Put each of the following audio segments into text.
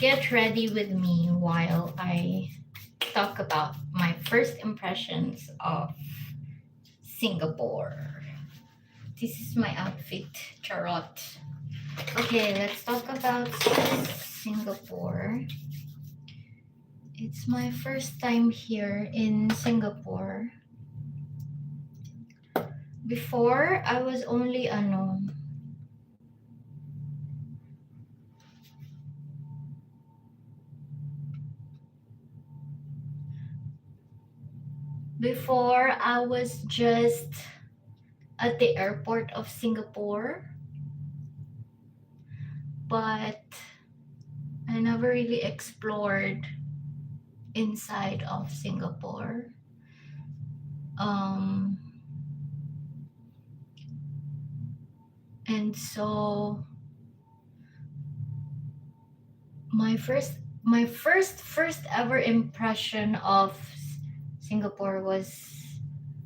Get ready with me while I talk about my first impressions of Singapore. This is my outfit, charot. Okay, let's talk about Singapore. It's my first time here in Singapore. Before, I was only before I was just at the airport of Singapore, but I never really explored inside of Singapore. Um, and so my first ever impression of Singapore was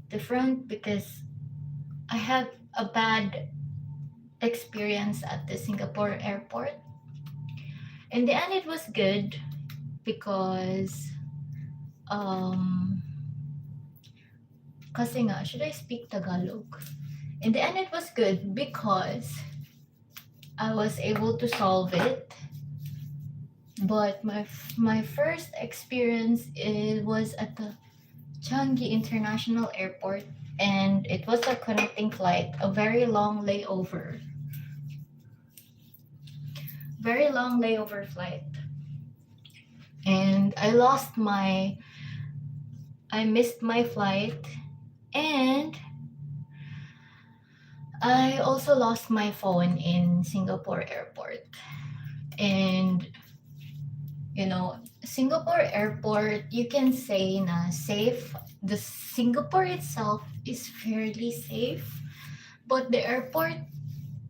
different because I had a bad experience at the Singapore airport. In the end, it was good because kasi nga, should I speak Tagalog? In the end, it was good because I was able to solve it. But my first experience was at the Changi International Airport, and it was a connecting flight, a very long layover flight. And I missed my flight, and I also lost my phone in Singapore airport. And Singapore airport, you can say na safe. The Singapore itself is fairly safe, but the airport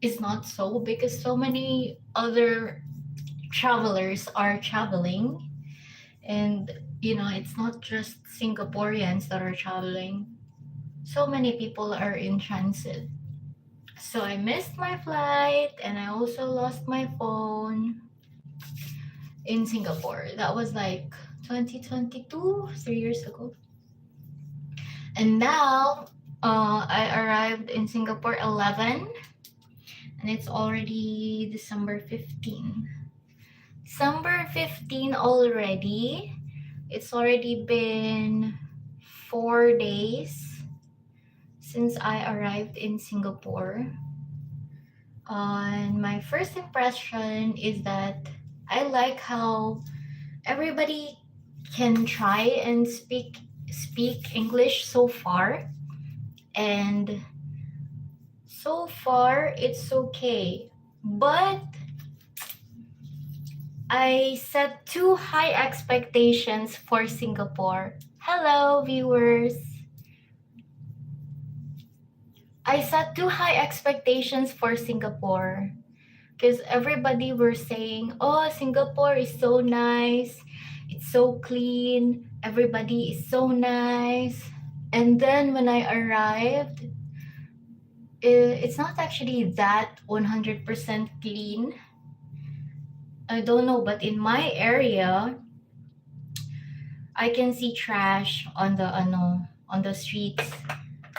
is not so, because so many other travelers are traveling, and it's not just Singaporeans that are traveling. So many people are in transit. So I missed my flight, and I also lost my phone in Singapore. That was like 2022, 3 years ago. And now I arrived in Singapore 11, and it's already December 15. December 15 already. It's already been 4 days since I arrived in Singapore. And my first impression is that I like how everybody can try and speak English so far. And so far, it's okay. But I set too high expectations for Singapore. Hello, viewers. I set too high expectations for Singapore because everybody were saying, oh, Singapore is so nice. It's so clean. Everybody is so nice. And then when I arrived, it's not actually that 100% clean. I don't know, but in my area, I can see trash on the streets.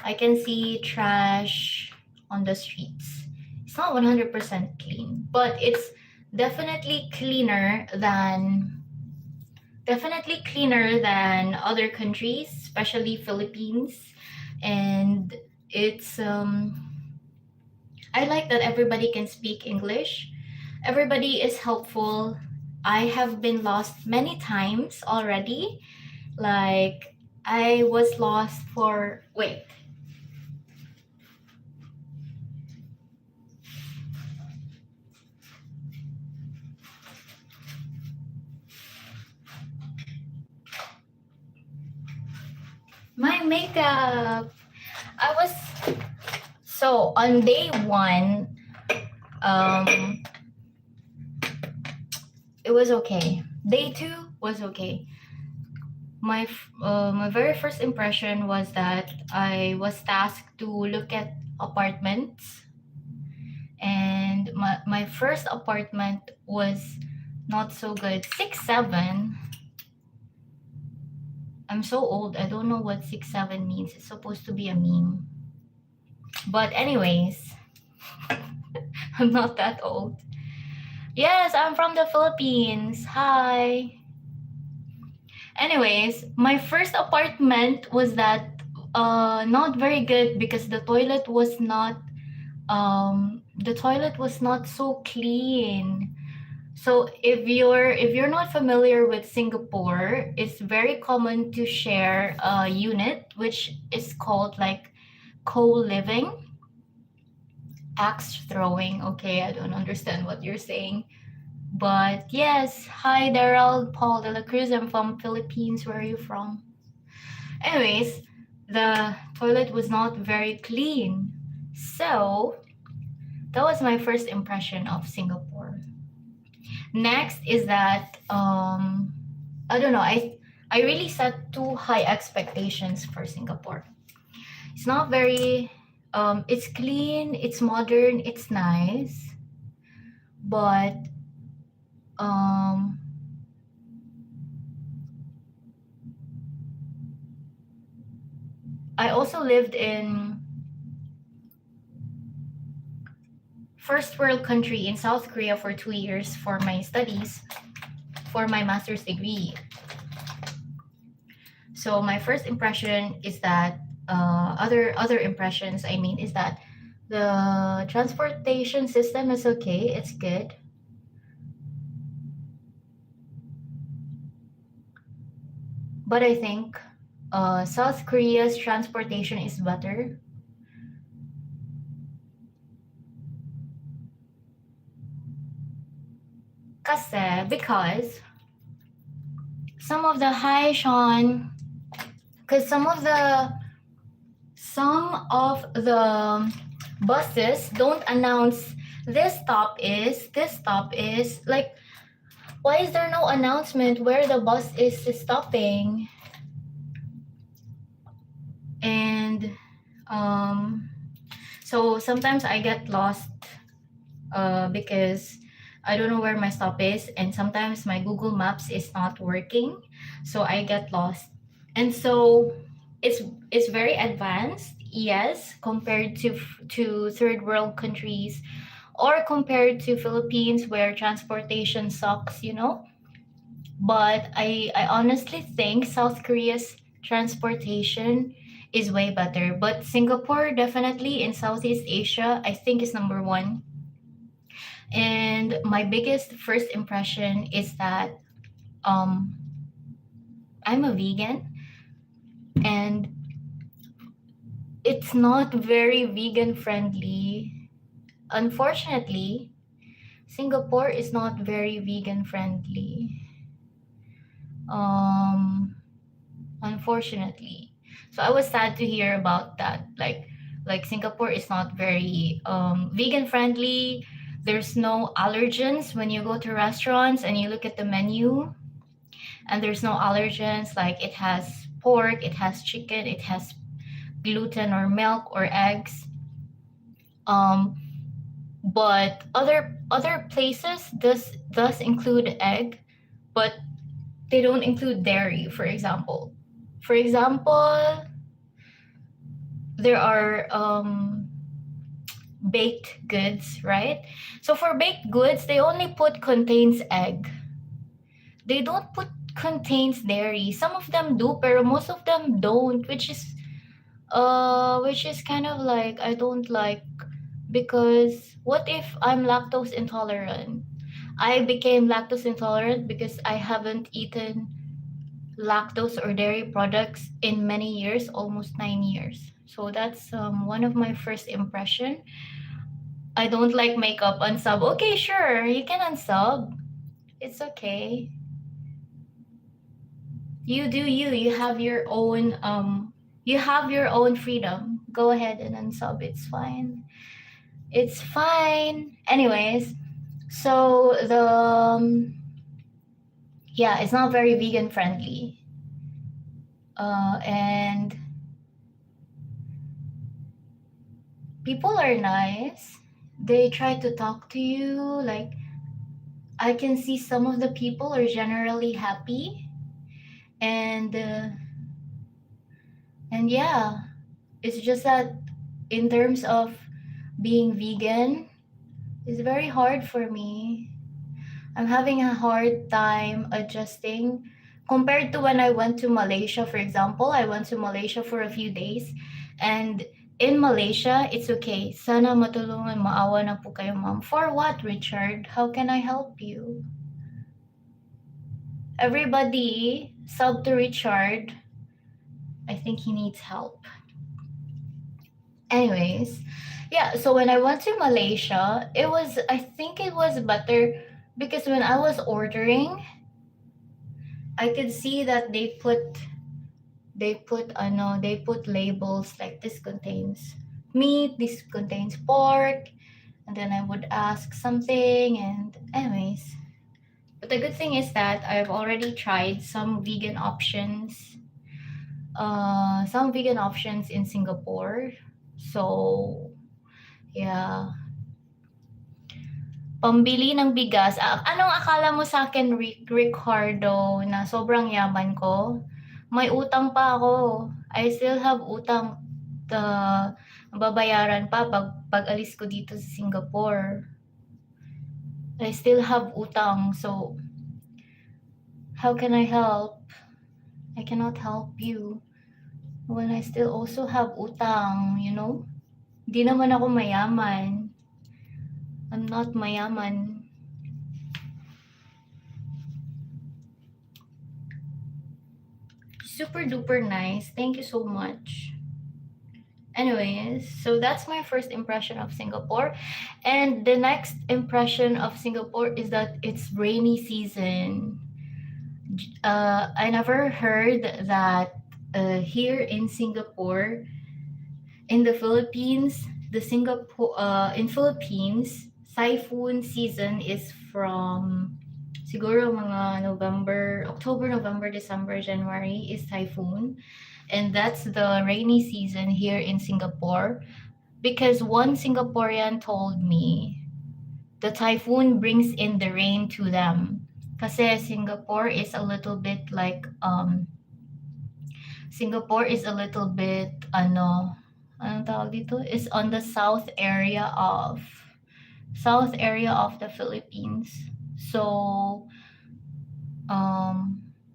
I can see trash on the streets. It's not 100% clean, but it's definitely cleaner than other countries, especially Philippines. And it's I like that everybody can speak English. Everybody is helpful. I have been lost many times already. Like, I was lost for my makeup. So on day 1, it was okay. Day 2 was okay. My very first impression was that I was tasked to look at apartments, and my first apartment was not so good. 6'7". I'm so old. I don't know what 6'7" means. It's supposed to be a meme. But anyways, I'm not that old. Yes, I'm from the Philippines. Hi. Anyways, my first apartment was that not very good because the toilet was not so clean. So if you're not familiar with Singapore, it's very common to share a unit which is called like co-living, axe throwing. Okay, I don't understand what you're saying. But yes, hi Daryl, Paul de la Cruz. I'm from Philippines. Where are you from? Anyways, the toilet was not very clean. So that was my first impression of Singapore. Next is that I don't know, I really set too high expectations for Singapore. It's not very it's clean, it's modern, it's nice, but um I also lived in first world country in South Korea for 2 years for my studies, for my master's degree. So my first impression is that other impressions I mean is that the transportation system is okay, it's good. But I think South Korea's transportation is better. Because some of the hi Sean, because some of the buses don't announce this stop is like, why is there no announcement where the bus is stopping? And so sometimes I get lost because I don't know where my stop is, and sometimes my Google Maps is not working, so I get lost. And so it's very advanced, yes, compared to third world countries or compared to Philippines where transportation sucks, you know. But I honestly think South Korea's transportation is way better. But Singapore definitely in Southeast Asia, I think is number one. And my biggest first impression is that um, I'm a vegan, and it's not very vegan friendly. Unfortunately, Singapore is not very vegan friendly. Um, Unfortunately. So I was sad to hear about that. Like Singapore is not very vegan friendly. There's no allergens when you go to restaurants and you look at the menu, and there's no allergens. Like it has pork, it has chicken, it has gluten or milk or eggs. Um, but other places does include egg, but they don't include dairy. For example, there are baked goods, right? So for baked goods, they only put contains egg. They don't put contains dairy. Some of them do, but most of them don't, which is kind of like I don't like, because what if I'm lactose intolerant? I became lactose intolerant because I haven't eaten lactose or dairy products in many years, almost 9 years. So that's one of my first impression. I don't like makeup unsub. Okay, sure, you can unsub. It's okay. You do you. You have your own freedom. Go ahead and unsub. It's fine. It's fine. Anyways, so yeah, it's not very vegan friendly. And people are nice. They try to talk to you, like I can see some of the people are generally happy, and yeah, it's just that in terms of being vegan, it's very hard for me. I'm having a hard time adjusting compared to when I went to Malaysia, for example. I went to Malaysia for a few days, and in Malaysia, it's okay. Sana matulungan, maawa na po kayo, ma'am. For what, Richard? How can I help you? Everybody sub to Richard. I think he needs help. Anyways, yeah, so when I went to Malaysia, I think it was better because when I was ordering, I could see that they put labels like this contains meat, this contains pork, and then I would ask something, and anyways. But the good thing is that I've already tried some vegan options in Singapore. So, yeah. Pambili ng bigas. Anong akala mo sa akin, Ricardo, na sobrang yaman ko? May utang pa ako. I still have utang babayaran pa pag alis ko dito sa Singapore. I still have utang. So, how can I help? I cannot help you when I still also have utang, you know? Di naman ako mayaman. I'm not mayaman. Super duper nice. Thank you so much. Anyways, so that's my first impression of Singapore. And the next impression of Singapore is that it's rainy season. I never heard that here in Singapore, in the Philippines, in Philippines, typhoon season is from siguro mga October, November, December, January is typhoon. And that's the rainy season here in Singapore. Because one Singaporean told me the typhoon brings in the rain to them. Kasi Singapore is a little bit like anong tawag dito? Is on the south area of the Philippines. So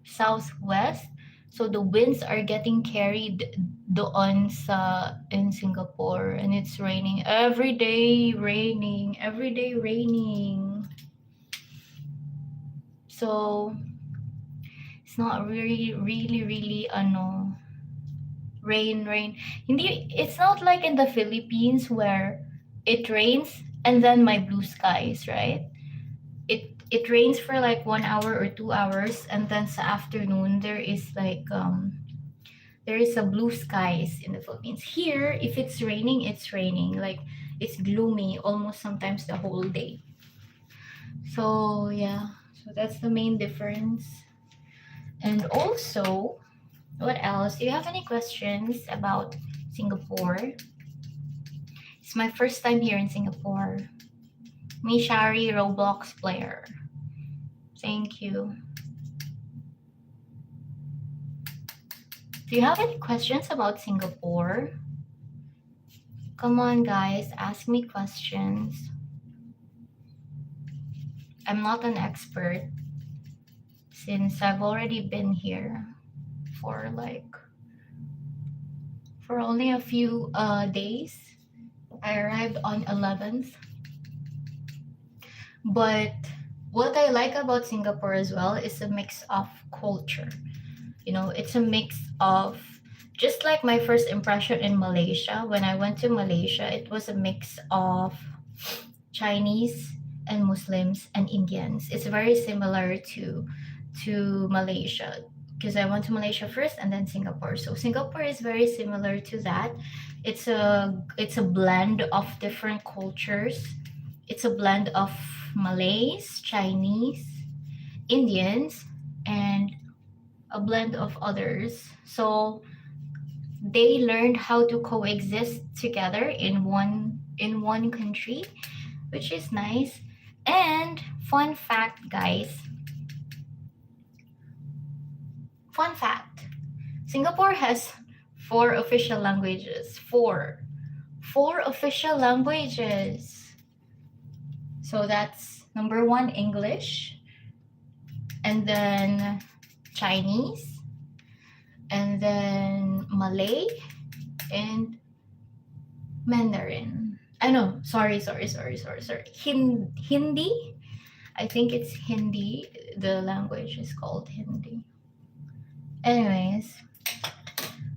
southwest. So the winds are getting carried doon in Singapore, and it's raining every day, So it's not really rain. It's not like in the Philippines where it rains and then my blue skies, right? It rains for like 1 hour or 2 hours, and then sa afternoon there is like there is a blue skies in the Philippines. Here, if it's raining, like it's gloomy almost sometimes the whole day. So yeah, so that's the main difference. And also, what else? Do you have any questions about Singapore? It's my first time here in Singapore. Mishari, Roblox player. Thank you. Do you have any questions about Singapore? Come on, guys, ask me questions. I'm not an expert since I've already been here for only a few days. I arrived on 11th. But what I like about Singapore as well is a mix of culture. You know, it's a mix of, just like my first impression in Malaysia. When I went to Malaysia, it was a mix of Chinese and Muslims and Indians. It's very similar to Malaysia, because I went to Malaysia first and then Singapore. So Singapore is very similar to that. It's a blend of different cultures. It's a blend of Malays, Chinese, Indians, and a blend of others. So they learned how to coexist together in one country, which is nice. And fun fact, guys. Fun fact. Singapore has four official languages. Four official languages. So that's number one, English, and then Chinese, and then Malay, and Mandarin. I know. Sorry. Hindi. I think it's Hindi. The language is called Hindi. Anyways,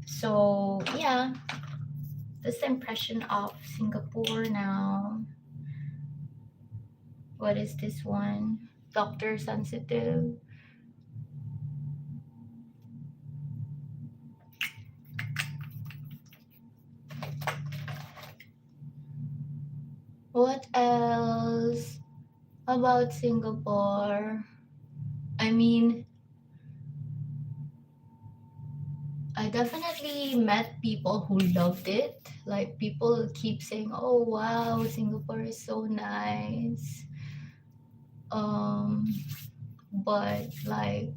so yeah, that's the impression of Singapore now. What is this one? Doctor sensitive. What else about Singapore? I mean, I definitely met people who loved it. Like, people keep saying, "Oh wow, Singapore is so nice." But like,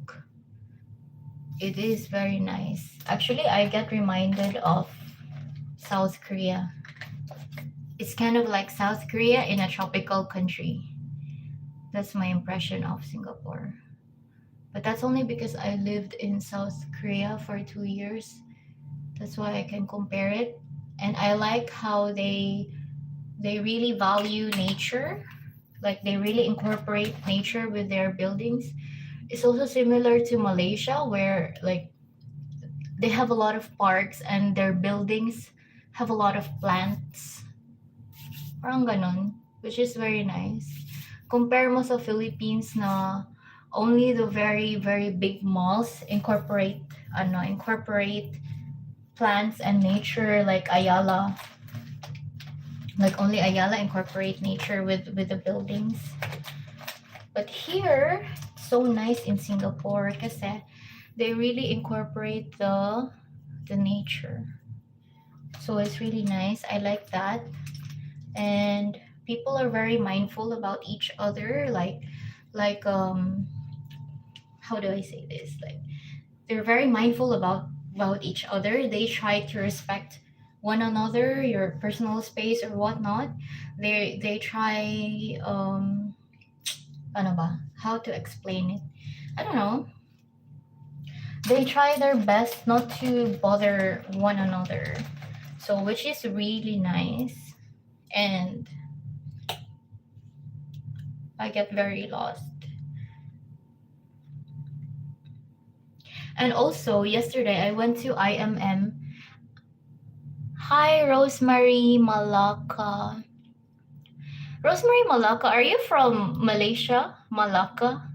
it is very nice. Actually, I get reminded of South Korea. It's kind of like South Korea in a tropical country. That's my impression of Singapore. But that's only because I lived in South Korea for 2 years. That's why I can compare it. And I like how they really value nature. Like, they really incorporate nature with their buildings. It's also similar to Malaysia, where like they have a lot of parks and their buildings have a lot of plants. Parang ganon, which is very nice. Compare mo sa Philippines na only the very, very big malls incorporate plants and nature, like Ayala. Like, only Ayala incorporate nature with the buildings. But here, it's so nice in Singapore kasi they really incorporate the nature. So it's really nice. I like that. And people are very mindful about each other. Like how do I say this? Like, they're very mindful about each other. They try to respect one another, your personal space or whatnot. They try ano ba? How to explain it? I don't know. They try their best not to bother one another. So, which is really nice. And I get very lost. And also, yesterday I went to IMM. Hi, Rosemary Malacca. Rosemary Malacca, are you from Malaysia? Malacca?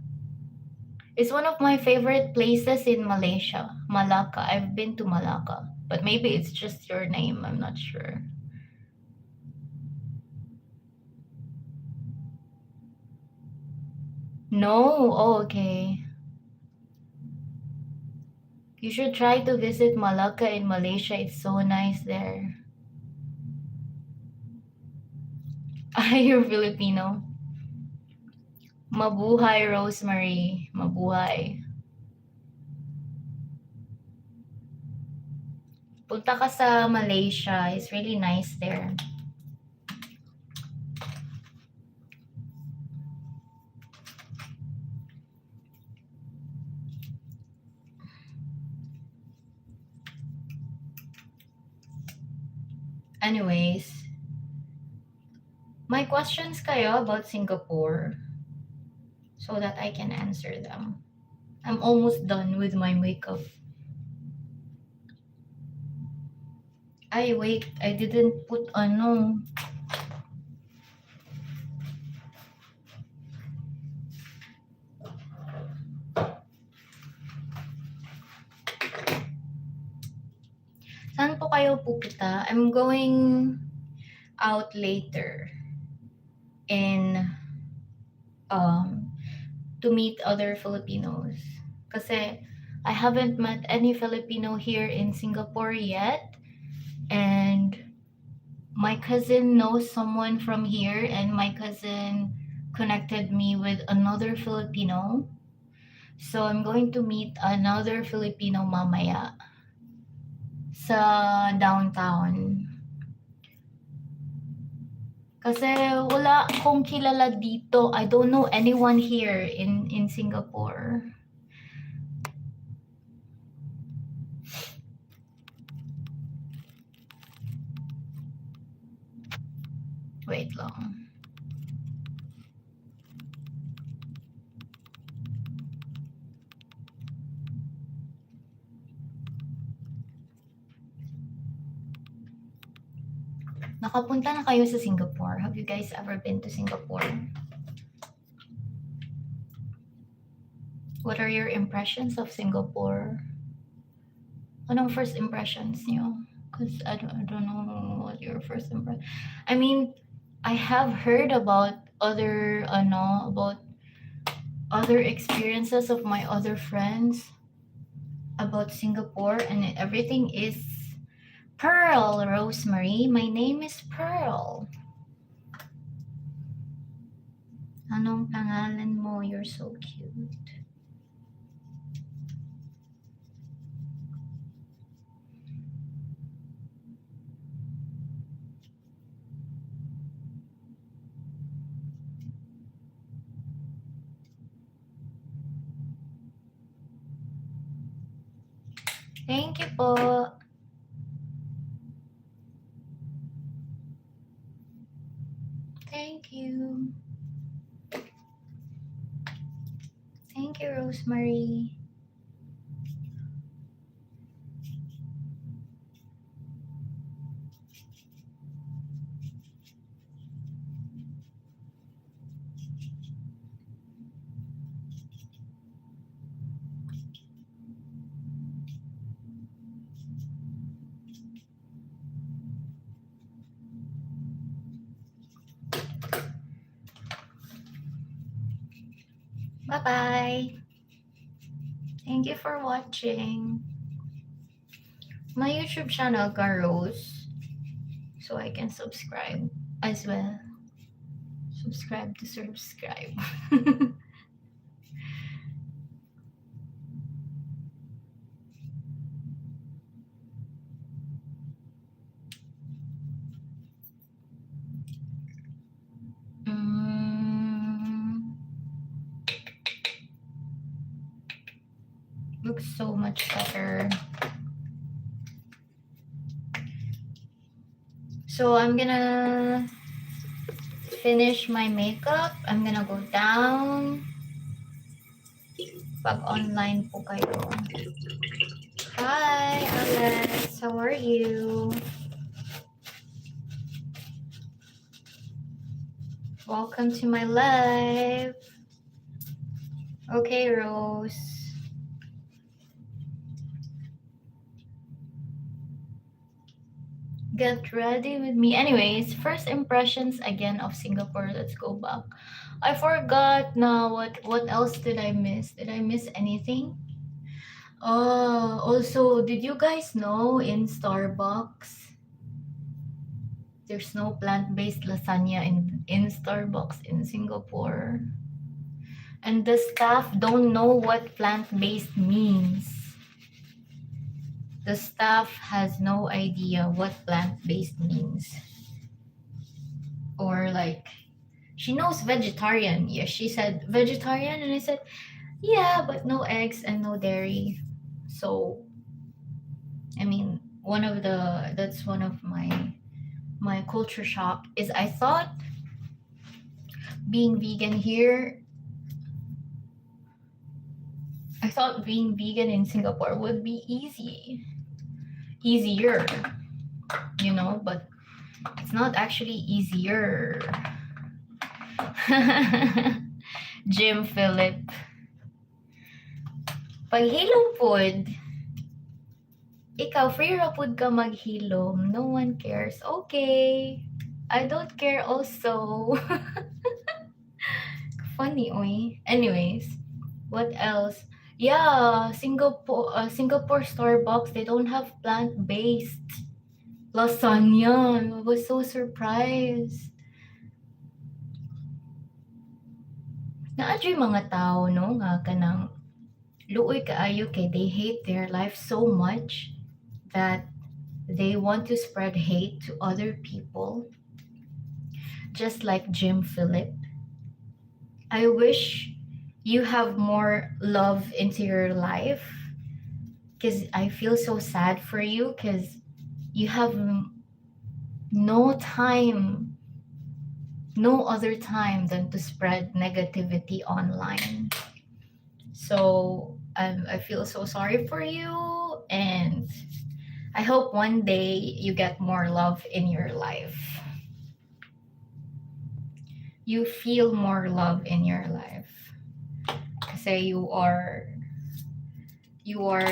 It's one of my favorite places in Malaysia. Malacca. I've been to Malacca. But maybe it's just your name. I'm not sure. No? Oh, okay. You should try to visit Malacca in Malaysia. It's so nice there. You're Filipino. Mabuhay, Rosemary. Mabuhay. Punta ka sa Malaysia. It's really nice there. Anyways, my questions kayo about Singapore so that I can answer them. I'm almost done with my makeup. Ay, wait. I didn't put ano. Saan po kayo pupunta? I'm going out later in to meet other Filipinos. Kasi I haven't met any Filipino here in Singapore yet. And my cousin knows someone from here, and my cousin connected me with another Filipino. So I'm going to meet another Filipino mamaya sa downtown. Kasi wala akong kilala dito. I don't know anyone here in Singapore. Wait lang. Nakapunta na kayo sa Singapore? Have you guys ever been to Singapore? What are your impressions of Singapore? Anong first impressions niyo? Because I don't know what your first impression. I mean, I have heard about other experiences of my other friends about Singapore, and everything is Pearl, Rosemary. My name is Pearl. Anong pangalan mo? You're so cute. Thank you po. Thank you. Thank you, Rosemary. Bye-bye. Thank you for watching. My YouTube channel, Garros, so I can subscribe as well. Subscribe to subscribe. Looks so much better. So I'm gonna finish my makeup. I'm gonna go down. Pag online po kayo. Hi, Alex. How are you? Welcome to my live. Okay, Rose. Get ready with me. Anyways, first impressions again of Singapore. Let's go back. I forgot now what else did I miss? Did I miss anything? Also, did you guys know in Starbucks there's no plant-based lasagna in Starbucks in Singapore? And the staff don't know what plant-based means. The staff has no idea what plant-based means. Or like, she knows vegetarian. Yeah, she said vegetarian, and I said, yeah, but no eggs and no dairy. So, I mean, that's one of my culture shock is I thought being vegan here, I thought being vegan in Singapore would be easier, you know, but it's not actually easier. Jim Philip. Paghilom pod. Ikaw, free ra pod ka maghilom. No one cares. Okay. I don't care also. Funny, oy. Anyways, what else? Yeah, Singapore Starbucks, they don't have plant-based lasagna. I was so surprised. yung mga tao, no, nga kanang luoy kaayo kay they hate their life so much that they want to spread hate to other people, just like Jim Philip. I wish you have more love into your life, because I feel so sad for you, because you have no time, no other time than to spread negativity online. So I feel so sorry for you, and I hope one day you get more love in your life. You feel more love in your life. Kasi you are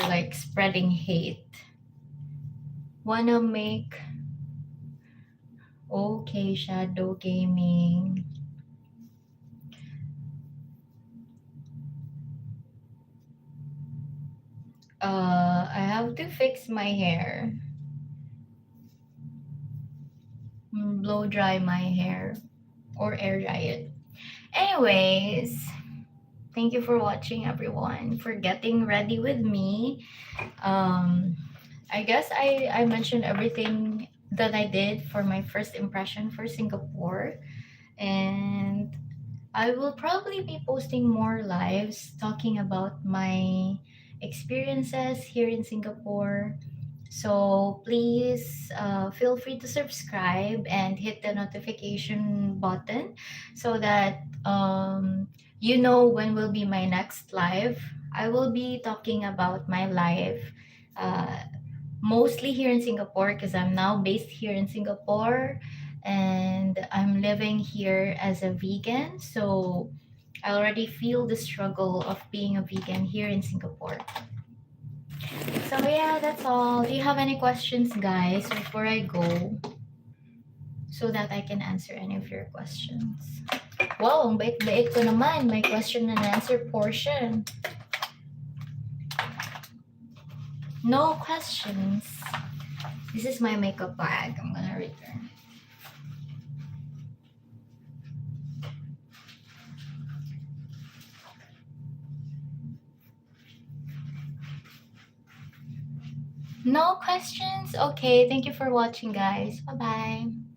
like spreading hate. Wanna make okay shadow gaming. I have to fix my hair. Blow dry my hair or air dry it. Anyways, thank you for watching, everyone, for getting ready with me. I guess I mentioned everything that I did for my first impression for Singapore, and I will probably be posting more lives talking about my experiences here in Singapore. So please feel free to subscribe and hit the notification button so that you know when will be my next live. I will be talking about my life uh, mostly here in Singapore, because I'm now based here in Singapore and I'm living here as a vegan. So I already feel the struggle of being a vegan here in Singapore. So yeah, that's all. Do you have any questions, guys, before I go? So that I can answer any of your questions. Wow, ang bait-bait ko naman. May question and answer portion. No questions. This is my makeup bag. I'm gonna return. No questions? Okay, thank you for watching, guys. Bye-bye.